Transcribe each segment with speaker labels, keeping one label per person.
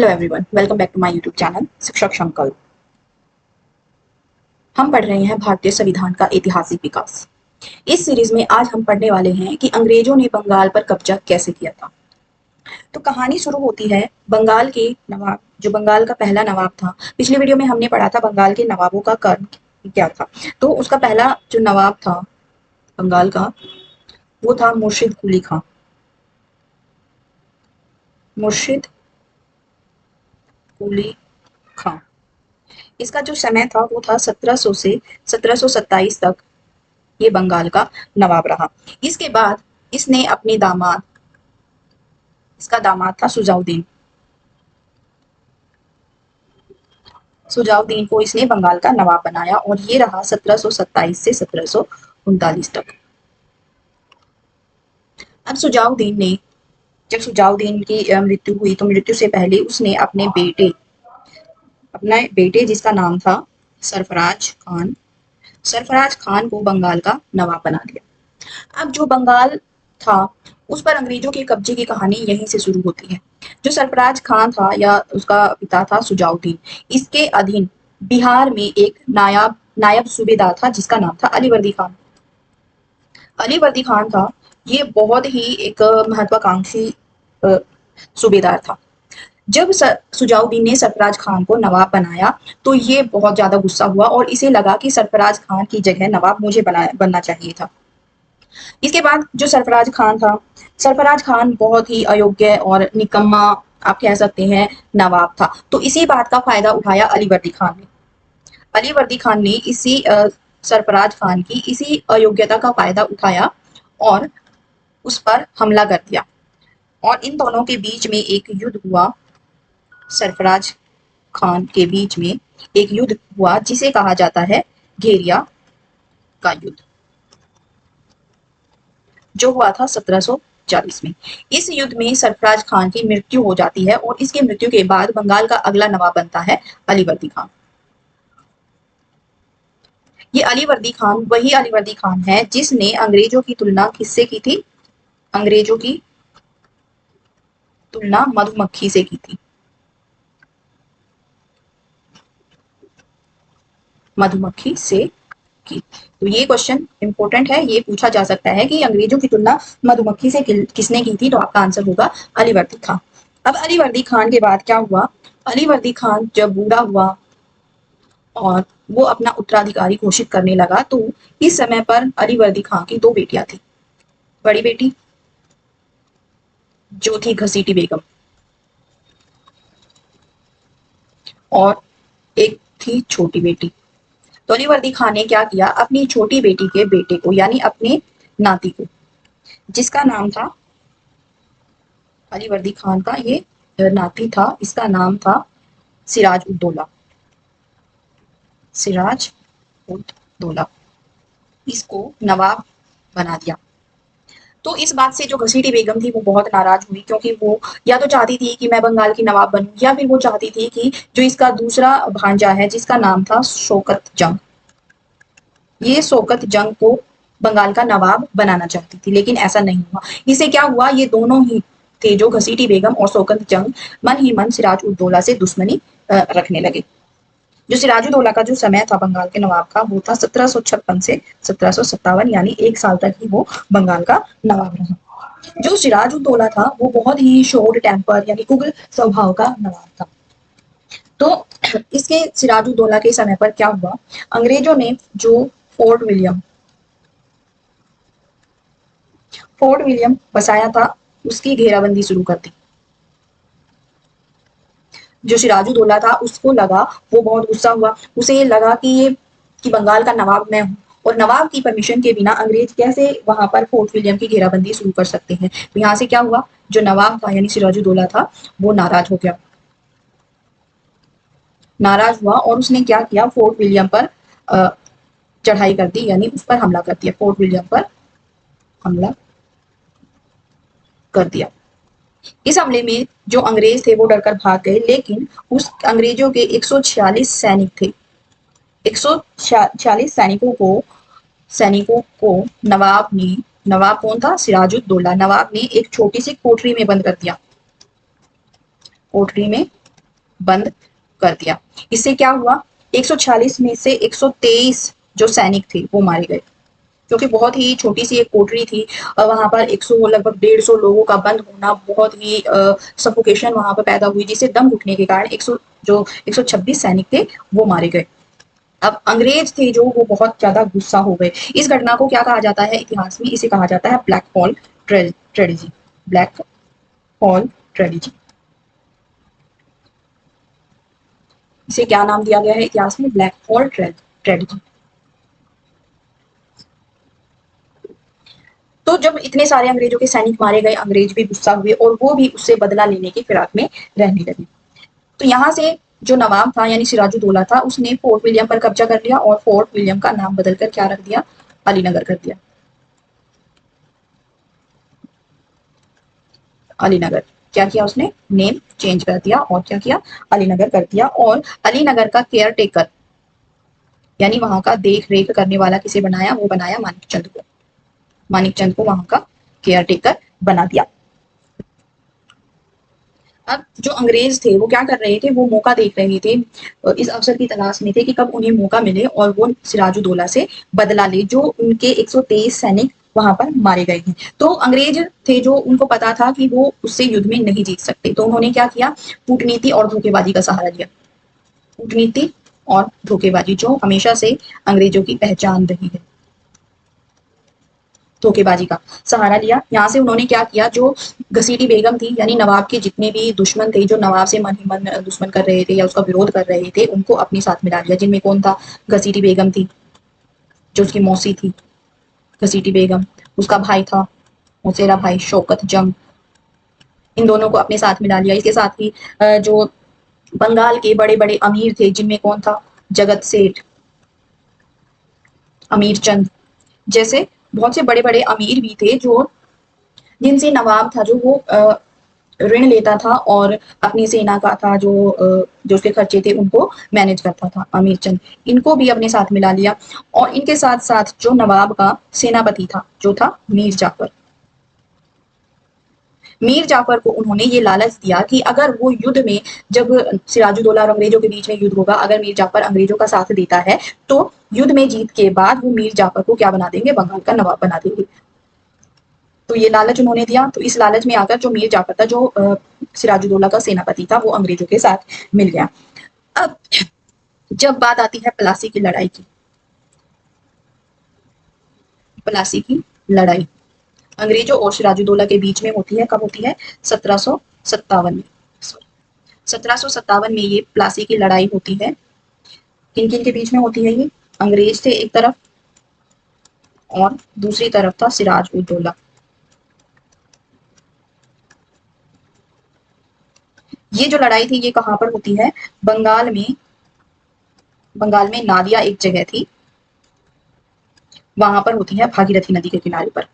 Speaker 1: Hello everyone, welcome back to my YouTube channel Shikshak Sankalp. हम पढ़ रहे हैं भारतीय संविधान का ऐतिहासिक विकास। इस सीरीज में आज हम पढ़ने वाले हैं कि अंग्रेजों ने बंगाल पर कब्जा कैसे किया था। तो कहानी शुरू होती है बंगाल के नवाब, जो बंगाल का पहला नवाब था। पिछले वीडियो में हमने पढ़ा था बंगाल के नवाबों का कर्म क्या था। तो उसका पहला जो नवाब था बंगाल का, वो था मुर्शिद कुली खां। मुर्शिद कुली खां। इसका जो समय था वो था 1700 से 1727 तक ये बंगाल का नवाब रहा। इसके बाद इसने अपने दामाद, इसका दामाद था सुजाउद्दीन। सुजाउद्दीन को इसने बंगाल का नवाब बनाया और ये रहा 1727 से 1739 तक। अब जब सुजाउद्दीन की मृत्यु हुई तो मृत्यु से पहले उसने अपने बेटे जिसका नाम था सरफराज खान को बंगाल का नवाब बना दिया। अब जो बंगाल था उस पर अंग्रेजों के कब्जे की कहानी यहीं से शुरू होती है। जो सरफराज खान था या उसका पिता था सुजाउद्दीन, इसके अधीन बिहार में एक नायब सूबेदार था जिसका नाम था अलीवर्दी खान। अलीवर्दी खान था, ये बहुत ही एक महत्वाकांक्षी सूबेदार था। जब सुजाउद्दीन ने सरफराज खान को नवाब बनाया तो ये बहुत ज्यादा गुस्सा हुआ और इसे लगा कि सरफराज खान की जगह नवाब मुझे बनना चाहिए था। इसके बाद जो सरफराज खान बहुत ही अयोग्य और निकम्मा, आप कह सकते हैं, नवाब था। तो इसी बात का फायदा उठाया अलीवर्दी खान ने। अलीवर्दी खान ने सरफराज खान की इसी अयोग्यता का फायदा उठाया और उस पर हमला कर दिया और इन दोनों के बीच में एक युद्ध हुआ। सरफराज खान के बीच में एक युद्ध हुआ जिसे कहा जाता है घेरिया का युद्ध, जो हुआ था 1740 में। इस युद्ध में सरफराज खान की मृत्यु हो जाती है और इसकी मृत्यु के बाद बंगाल का अगला नवाब बनता है अलीवर्दी खान। ये अलीवर्दी खान वही अलीवर्दी खान है जिसने अंग्रेजों की तुलना किससे की थी? अंग्रेजों की तुलना मधुमक्खी से की थी। मधुमक्खी से की। तो ये क्वेश्चन इंपॉर्टेंट है, ये पूछा जा सकता है कि अंग्रेजों की तुलना मधुमक्खी से किसने की थी? तो आपका आंसर होगा अलीवर्दी खान। अब अलीवर्दी खान के बाद क्या हुआ? अलीवर्दी खान जब बूढ़ा हुआ और वो अपना उत्तराधिकारी घोषित करने लगा तो इस समय पर अलीवर्दी खान की दो बेटियां थी। बड़ी बेटी जो थी घसीटी बेगम और एक थी छोटी बेटी। तो अलीवर्दी खान ने क्या किया? अपनी छोटी बेटी के बेटे को, यानी अपने नाती को, जिसका नाम था अलीवर्दी खान का ये नाती था, इसका नाम था सिराज उद दौला। सिराज उद दौला, इसको नवाब बना दिया। तो इस बात से जो घसीटी बेगम थी वो बहुत नाराज हुई, क्योंकि वो या तो चाहती थी कि मैं बंगाल की नवाब बनूं, या फिर वो चाहती थी कि जो इसका दूसरा भांजा है जिसका नाम था शौकत जंग, ये शौकत जंग को बंगाल का नवाब बनाना चाहती थी, लेकिन ऐसा नहीं हुआ। इसे क्या हुआ? ये दोनों ही थे, जो घसीटी बेगम और शौकत जंग, मन ही मन सिराज उद दौला से दुश्मनी रखने लगे। जो सिराजुद्दौला का जो समय था बंगाल के नवाब का, वो था 1756 से 1757, यानी 1 साल तक ही वो बंगाल का नवाब रहा। जो सिराजुद्दौला था वो बहुत ही शॉर्ट टेम्पर यानी उग्र स्वभाव का नवाब था। तो इसके सिराजुद्दौला के समय पर क्या हुआ? अंग्रेजों ने जो फोर्ट विलियम बसाया था उसकी घेराबंदी शुरू कर दी। जो सिराजुद्दौला था उसको लगा, वो बहुत गुस्सा हुआ, उसे ये लगा कि बंगाल का नवाब मैं हूँ और नवाब की परमिशन के बिना अंग्रेज कैसे वहां पर फोर्ट विलियम की घेराबंदी शुरू कर सकते हैं। तो यहाँ से क्या हुआ? जो नवाब था यानी सिराजुद्दौला था वो नाराज हो गया, नाराज हुआ और उसने क्या किया? फोर्ट विलियम पर चढ़ाई कर दी, यानी उस पर हमला कर दिया। फोर्ट विलियम पर हमला कर दिया। इस हमले में जो अंग्रेज थे वो डरकर भाग गए, लेकिन उस अंग्रेजों के 146 सैनिक थे। 146 सैनिकों को नवाब कौन था? सिराजुद्दौला। नवाब ने एक छोटी सी कोठरी में बंद कर दिया। कोठरी में बंद कर दिया। इससे क्या हुआ, 146 में से 123 जो सैनिक थे वो मारे गए, क्योंकि बहुत ही छोटी सी एक कोठरी थी। वहां पर 100 लगभग 150 लोगों का बंद होना, बहुत ही सफोकेशन वहां पर पैदा हुई, जिससे दम घुटने के कारण 100 जो 126 सैनिक थे वो मारे गए। अब अंग्रेज थे जो वो बहुत ज्यादा गुस्सा हो गए। इस घटना को क्या कहा जाता है इतिहास में, इसे कहा जाता है black hole tragedy. Black hole tragedy, इसे क्या नाम दिया गया है इतिहास में, ब्लैक हॉल ट्रेजेडी। तो जब इतने सारे अंग्रेजों के सैनिक मारे गए, अंग्रेज भी गुस्सा हुए और वो भी उससे बदला लेने की फिराक में रहने लगे। तो यहाँ से जो नवाब था यानी सिराजुद्दौला था, उसने फोर्ट विलियम पर कब्जा कर लिया और फोर्ट विलियम का नाम बदलकर क्या रख दिया, अलीनगर कर दिया। अलीनगर, क्या किया उसने, नेम चेंज कर दिया और क्या किया, अलीनगर कर दिया। और अलीनगर का केयर टेकर यानी वहां का देख रेख करने वाला किसे बनाया, वो बनाया मानिकचंद को। मानिकचंद को वहां का केयर टेकर बना दिया। अब जो अंग्रेज थे वो क्या कर रहे थे, वो मौका देख रहे थे, इस अवसर की तलाश में थे कि कब उन्हें मौका मिले और वो सिराजुद्दौला से बदला ले, जो उनके 123 सैनिक वहां पर मारे गए हैं। तो अंग्रेज थे जो, उनको पता था कि वो उससे युद्ध में नहीं जीत सकते, तो उन्होंने क्या किया, कूटनीति और धोखेबाजी का सहारा लिया। कूटनीति और धोखेबाजी जो हमेशा से अंग्रेजों की पहचान रही है, धोखेबाजी का सहारा लिया। यहाँ से उन्होंने क्या किया, जो घसीटी बेगम थी यानी नवाब के जितने भी दुश्मन थे, जो नवाब से मन ही मन दुश्मन कर रहे थे या उसका विरोध कर रहे थे, उनको अपने साथ मिला लिया। जिनमें कौन था, घसीटी बेगम थी, जो उसकी मौसी थी घसीटी बेगम, उसका भाई था मौसेरा भाई शौकत जंग, इन दोनों को अपने साथ मिला लिया। इसके साथ ही जो बंगाल के बड़े बड़े अमीर थे, जिनमें कौन था, जगत सेठ, अमीर चंद जैसे बहुत से बड़े बड़े अमीर भी थे, जो जिनसे नवाब था जो वो ऋण लेता था और अपनी सेना का था जो उसके खर्चे थे उनको मैनेज करता था, अमीर चंद। इनको भी अपने साथ मिला लिया। और इनके साथ साथ जो नवाब का सेनापति था, जो था मीर जाफर, मीर जाफर को उन्होंने ये लालच दिया कि अगर वो युद्ध में, जब सिराजुद्दौला और अंग्रेजों के बीच में युद्ध होगा, अगर मीर जाफर अंग्रेजों का साथ देता है तो युद्ध में जीत के बाद वो मीर जाफर को क्या बना देंगे, बंगाल का नवाब बना देंगे। तो ये लालच उन्होंने दिया। तो इस लालच में आकर जो मीर जाफर था, जो सिराजुद्दौला का सेनापति था, वो अंग्रेजों के साथ मिल गया। अब जब बात आती है प्लासी की लड़ाई की, प्लासी की लड़ाई अंग्रेजों और सिराजुद्दौला के बीच में होती है, कब होती है, 1757 में। 1757 में ये प्लासी की लड़ाई होती है। किन किन के बीच में होती है ये, अंग्रेज थे एक तरफ और दूसरी तरफ था सिराज उद दौला। ये जो लड़ाई थी ये कहां पर होती है, बंगाल में, बंगाल में नादिया एक जगह थी, वहां पर होती है, भागीरथी नदी के किनारे पर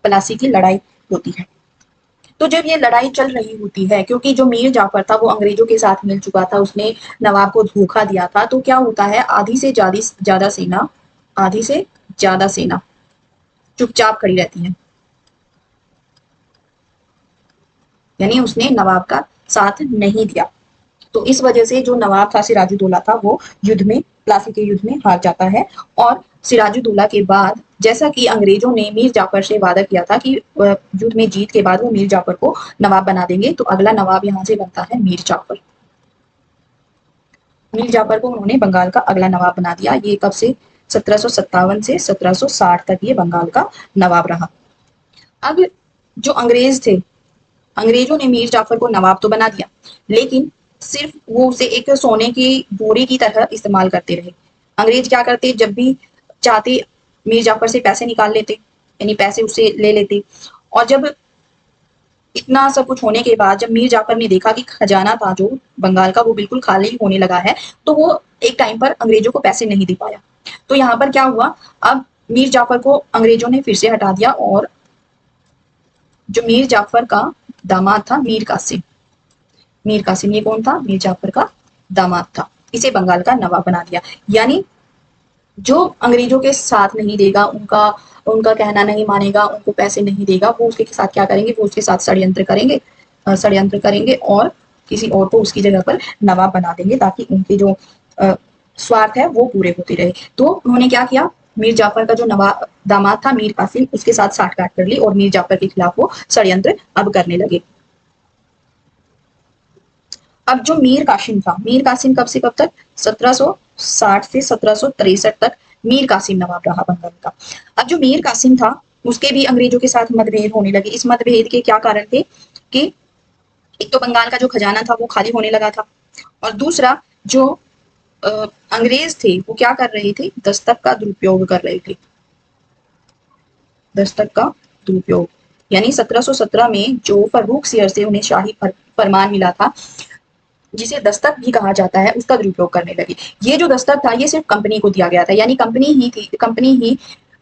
Speaker 1: प्लासी की लड़ाई होती है। तो जब ये लड़ाई चल रही होती है, क्योंकि जो मीर जाफर था वो अंग्रेजों के साथ मिल चुका था, उसने नवाब को धोखा दिया था, तो क्या होता है, आधी से ज्यादा सेना, आधी से ज्यादा सेना चुपचाप खड़ी रहती है, यानी उसने नवाब का साथ नहीं दिया। तो इस वजह से जो नवाब था सिराजुद्दौला था, वो युद्ध में, प्लासी के युद्ध में हार जाता है। और सिराजुद्दौला के बाद, जैसा कि अंग्रेजों ने मीर जाफर से वादा किया था कि युद्ध में जीत के बाद वो मीर जाफर को नवाब बना देंगे, तो अगला नवाब यहाँ से बनता है मीर जाफर। मीर जाफर को उन्होंने बंगाल का अगला नवाब बना दिया। ये कब से, 1757 से 1760 तक ये बंगाल का नवाब रहा। अब जो अंग्रेज थे, अंग्रेजों ने मीर जाफर को नवाब तो बना दिया, लेकिन सिर्फ वो उसे एक सोने की बोरी की तरह इस्तेमाल करते रहे। अंग्रेज क्या करते, जब भी चाहते मीर जाफर से पैसे निकाल लेते, यानी पैसे उससे ले लेते। और जब इतना सब कुछ होने के बाद, जब मीर जाफर ने देखा कि खजाना था जो बंगाल का वो बिल्कुल खाली होने लगा है, तो वो एक टाइम पर अंग्रेजों को पैसे नहीं दे पाया। तो यहाँ पर क्या हुआ, अब मीर जाफर को अंग्रेजों ने फिर से हटा दिया और जो मीर जाफर का दामाद था, मीर कासिम, मीर कासिम ये कौन था, मीर जाफर का दामाद था, इसे बंगाल का नवाब बना दिया। यानी जो अंग्रेजों के साथ नहीं देगा, उनका उनका कहना नहीं मानेगा, उनको पैसे नहीं देगा, वो उसके साथ क्या करेंगे, वो उसके साथ षड्यंत्र करेंगे और किसी और को उसकी जगह पर नवाब बना देंगे ताकि उनके जो स्वार्थ है वो पूरे होते रहे। तो उन्होंने क्या किया, मीर जाफर का जो दामाद था मीर कासिम, उसके साथ साठगांठ कर ली और मीर जाफर के खिलाफ वो षड्यंत्र अब करने लगे। अब जो मीर कासिम था, मीर कासिम कब से कब तक, 1760 से 1763 तक मीर कासिम नवाब रहा बंगाल का। अब जो मीर कासिम था उसके भी अंग्रेजों के साथ मतभेद होने लगे। इस मतभेद के क्या कारण थे कि एक तो बंगाल का जो खजाना था वो खाली होने लगा था, और दूसरा जो अंग्रेज थे वो क्या कर रहे थे, दस्तक का दुरुपयोग कर रहे थे। दस्तक का दुरुपयोग यानी 1717 में जो फर्रुख सियर से उन्हें शाही फरमान मिला था, जिसे दस्तक भी कहा जाता है, उसका दुरुपयोग करने लगे। ये जो दस्तक था ये सिर्फ कंपनी को दिया गया था, यानी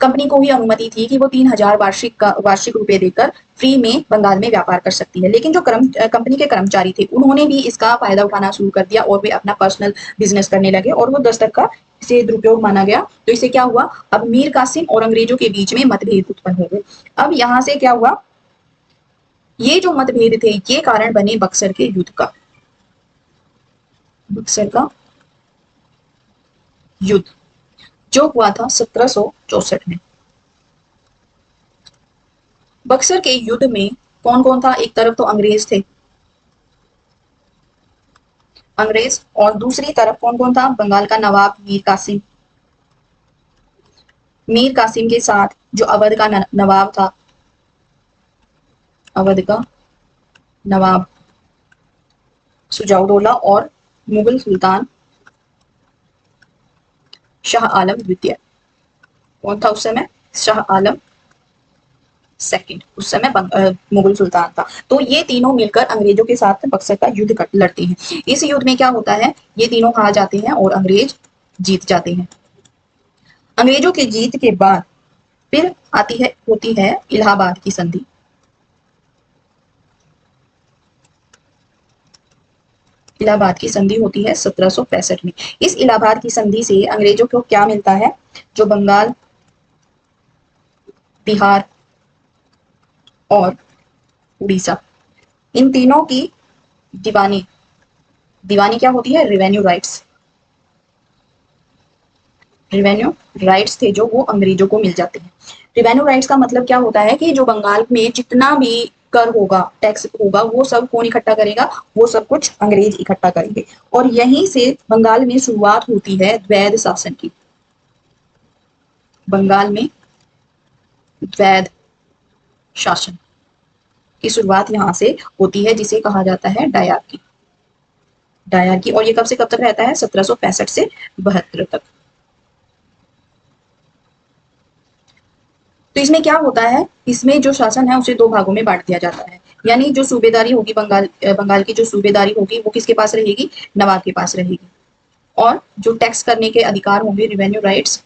Speaker 1: कंपनी को ही अनुमति थी कि वो 3000 वार्षिक रुपए देकर फ्री में बंगाल में व्यापार कर सकती है। लेकिन जो कंपनी के कर्मचारी थे उन्होंने भी इसका फायदा उठाना शुरू कर दिया और वे अपना पर्सनल बिजनेस करने लगे और वो दस्तक का से दुरुपयोग माना गया। तो इससे क्या हुआ, अब मीर कासिम और अंग्रेजों के बीच में मतभेद उत्पन्न हो गए। अब यहाँ से क्या हुआ, ये जो मतभेद थे ये कारण बने बक्सर के युद्ध का। बक्सर का युद्ध जो हुआ था 1764 में। बक्सर के युद्ध में कौन कौन था, एक तरफ तो अंग्रेज थे, अंग्रेज, और दूसरी तरफ कौन कौन था, बंगाल का नवाब मीर कासिम। मीर कासिम के साथ जो अवध का नवाब था, अवध का नवाब सुजाउद्दौला, और मुगल सुल्तान शाह आलम द्वितीय। कौन था उस समय, शाह आलम सेकंड, उस समय मुगल सुल्तान था। तो ये तीनों मिलकर अंग्रेजों के साथ बक्सर का युद्ध लड़ते हैं। इस युद्ध में क्या होता है, ये तीनों हार जाते हैं और अंग्रेज जीत जाते हैं। अंग्रेजों के जीत के बाद फिर होती है इलाहाबाद की संधि। इलाहाबाद की संधि होती है 1765 में। इस इलाहाबाद की संधि से अंग्रेजों को क्या मिलता है, जो बंगाल, बिहार और उड़ीसा, इन तीनों की दीवानी दीवानी क्या होती है, रेवेन्यू राइट्स। रेवेन्यू राइट्स थे जो वो अंग्रेजों को मिल जाते हैं। रेवेन्यू राइट्स का मतलब क्या होता है कि जो बंगाल में जितना भी कर होगा, टैक्स होगा, वो सब कौन इकट्ठा करेगा, वो सब कुछ अंग्रेज इकट्ठा करेंगे। और यहीं से बंगाल में शुरुआत होती है द्वैध शासन की। बंगाल में द्वैध शासन की शुरुआत यहां से होती है, जिसे कहा जाता है डायरकी। डायरकी, और ये कब से कब तक रहता है, 1765 से 72 तक। तो इसमें क्या होता है, इसमें जो शासन है उसे दो भागों में बांट दिया जाता है। यानी जो सूबेदारी होगी, बंगाल की जो सूबेदारी होगी वो किसके पास रहेगी, नवाब के पास रहेगी। और जो टैक्स करने के अधिकार होंगे, रेवेन्यू राइट्स,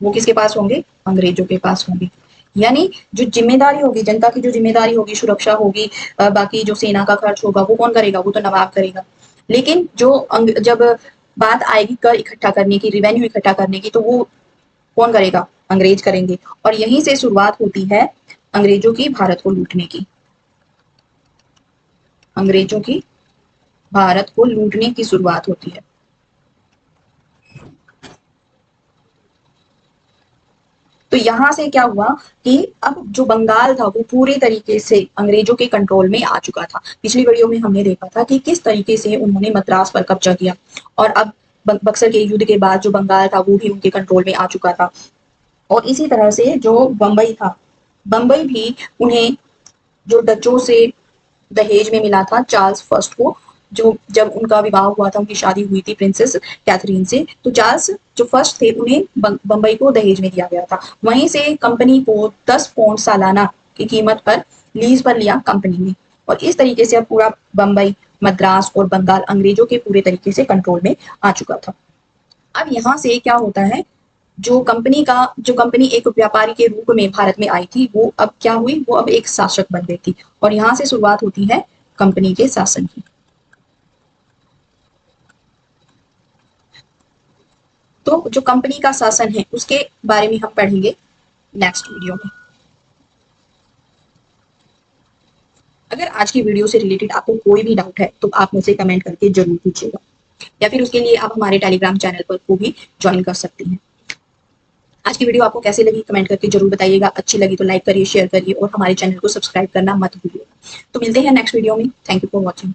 Speaker 1: वो किसके पास होंगे, अंग्रेजों के पास होंगे। यानी जो जिम्मेदारी होगी, जनता की जो जिम्मेदारी होगी, सुरक्षा होगी, बाकी जो सेना का खर्च होगा वो कौन करेगा, वो तो नवाब करेगा। लेकिन जब बात आएगी कर इकट्ठा करने की, रेवेन्यू इकट्ठा करने की, तो वो कौन करेगा, अंग्रेज करेंगे। और यहीं से शुरुआत होती है अंग्रेजों की भारत को लूटने की। अंग्रेजों की भारत को लूटने की शुरुआत होती है। तो यहां से क्या हुआ कि अब जो बंगाल था वो पूरे तरीके से अंग्रेजों के कंट्रोल में आ चुका था। पिछली वीडियो में हमने देखा था कि किस तरीके से उन्होंने मद्रास पर कब्जा किया, और अब बक्सर के युद्ध के बाद जो बंगाल था वो भी उनके कंट्रोल में आ चुका था। और इसी तरह से जो बंबई था, बंबई भी उन्हें जो डचों से दहेज में मिला था, चार्ल्स फर्स्ट को, जो जब उनका विवाह हुआ था, उनकी शादी हुई थी प्रिंसेस कैथरीन से, तो चार्ल्स जो फर्स्ट थे उन्हें बंबई को दहेज में दिया गया था। वहीं से कंपनी को 10 पौंड सालाना की कीमत पर लीज पर लिया कंपनी ने, और इस तरीके से अब पूरा बंबई, मद्रास और बंगाल अंग्रेजों के पूरे तरीके से कंट्रोल में आ चुका था। अब यहाँ से क्या होता है, जो कंपनी एक व्यापारी के रूप में भारत में आई थी, वो अब क्या हुई, वो अब एक शासक बन गई थी, और यहाँ से शुरुआत होती है कंपनी के शासन की। तो जो कंपनी का शासन है उसके बारे में हम पढ़ेंगे। नेक्स्ट वीडियो में। अगर आज की वीडियो से रिलेटेड आपको कोई भी डाउट है तो आप मुझसे कमेंट करके जरूर पूछिएगा, या फिर उसके लिए आप हमारे टेलीग्राम चैनल पर को भी ज्वाइन कर सकती हैं। आज की वीडियो आपको कैसी लगी कमेंट करके जरूर बताइएगा। अच्छी लगी तो लाइक करिए, शेयर करिए और हमारे चैनल को सब्सक्राइब करना मत भूलिएगा। तो मिलते हैं नेक्स्ट वीडियो में। Thank you for watching.